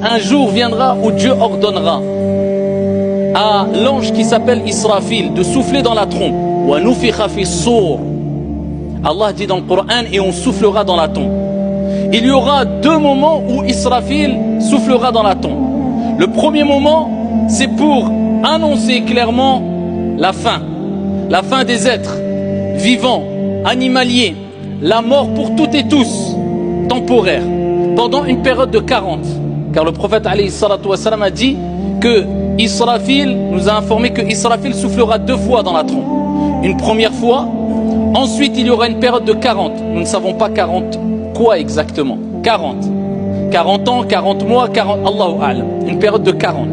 un jour viendra où Dieu ordonnera à l'ange qui s'appelle Israfil de souffler dans la trompe. Allah dit dans le Coran, et on soufflera dans la tombe. Il y aura deux moments où Israfil soufflera dans la tombe. Le premier moment, c'est pour annoncer clairement la fin des êtres vivants, animaliers, la mort pour toutes et tous, temporaire, pendant une période de 40. Car le prophète alayhi salatu wassalam a dit que Israfil nous a informé que Israfil soufflera 2 fois dans la trompe. Une première fois, ensuite il y aura une période de 40. Nous ne savons pas 40 quoi exactement. 40 ans, 40 mois, 40, Allahu a'lam. Une période de 40.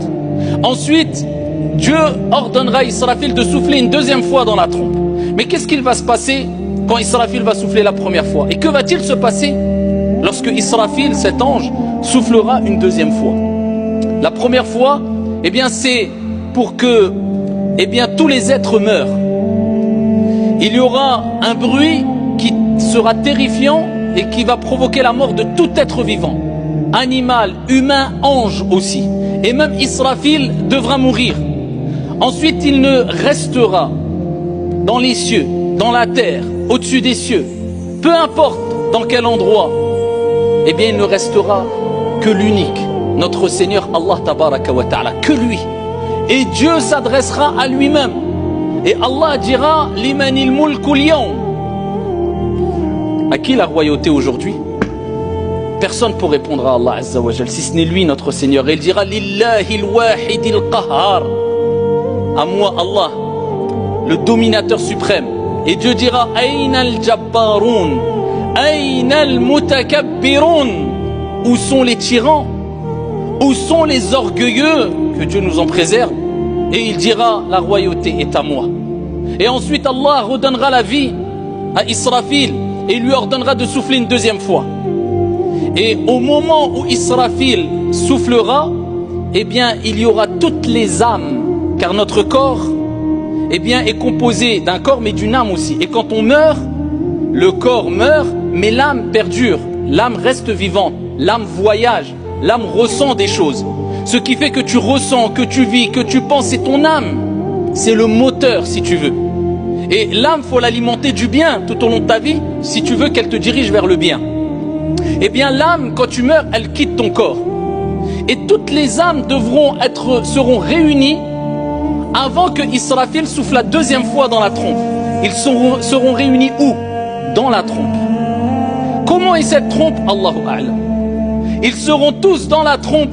Ensuite, Dieu ordonnera à Israfil de souffler une deuxième fois dans la trompe. Mais qu'est-ce qu'il va se passer quand Israfil va souffler la première fois? Et que va-t-il se passer lorsque Israfil, cet ange, soufflera une deuxième fois? La première fois, eh bien c'est pour que tous les êtres meurent. Il y aura un bruit qui sera terrifiant et qui va provoquer la mort de tout être vivant. Animal, humain, ange aussi. Et même Israfil devra mourir. Ensuite, il ne restera dans les cieux, dans la terre, au-dessus des cieux, peu importe dans quel endroit, eh bien il ne restera que l'unique, notre Seigneur Allah tabaraka wa ta'ala, que lui. Et Dieu s'adressera à lui-même. Et Allah dira limanil mulkul yawm. À qui la royauté aujourd'hui? Personne pour répondre à Allah azza wa jal, si ce n'est lui notre Seigneur. Et il dira lillahi al-wahidil qahhar. À moi Allah, le dominateur suprême. Et Dieu dira ayna al-jabbarun, ayna al-mutakabbirun. Où sont les tyrans? Où sont les orgueilleux? Que Dieu nous en préserve. Et il dira la royauté est à moi. Et ensuite Allah redonnera la vie à Israfil et lui ordonnera de souffler une deuxième fois. Et au moment où Israfil soufflera, eh bien il y aura toutes les âmes, car notre corps eh bien est composé d'un corps mais d'une âme aussi. Et quand on meurt, le corps meurt mais l'âme perdure, l'âme reste vivante, l'âme voyage, l'âme ressent des choses. Ce qui fait que tu ressens, que tu vis, que tu penses, c'est ton âme. C'est le moteur si tu veux. Et l'âme, faut l'alimenter du bien tout au long de ta vie si tu veux qu'elle te dirige vers le bien. Eh bien l'âme, quand tu meurs, elle quitte ton corps. Et toutes les âmes seront réunies avant que Israfil souffle la deuxième fois dans la trompe. Ils seront réunis où? Dans la trompe. Comment est cette trompe? Allahu a'lam. Ils seront tous dans la trompe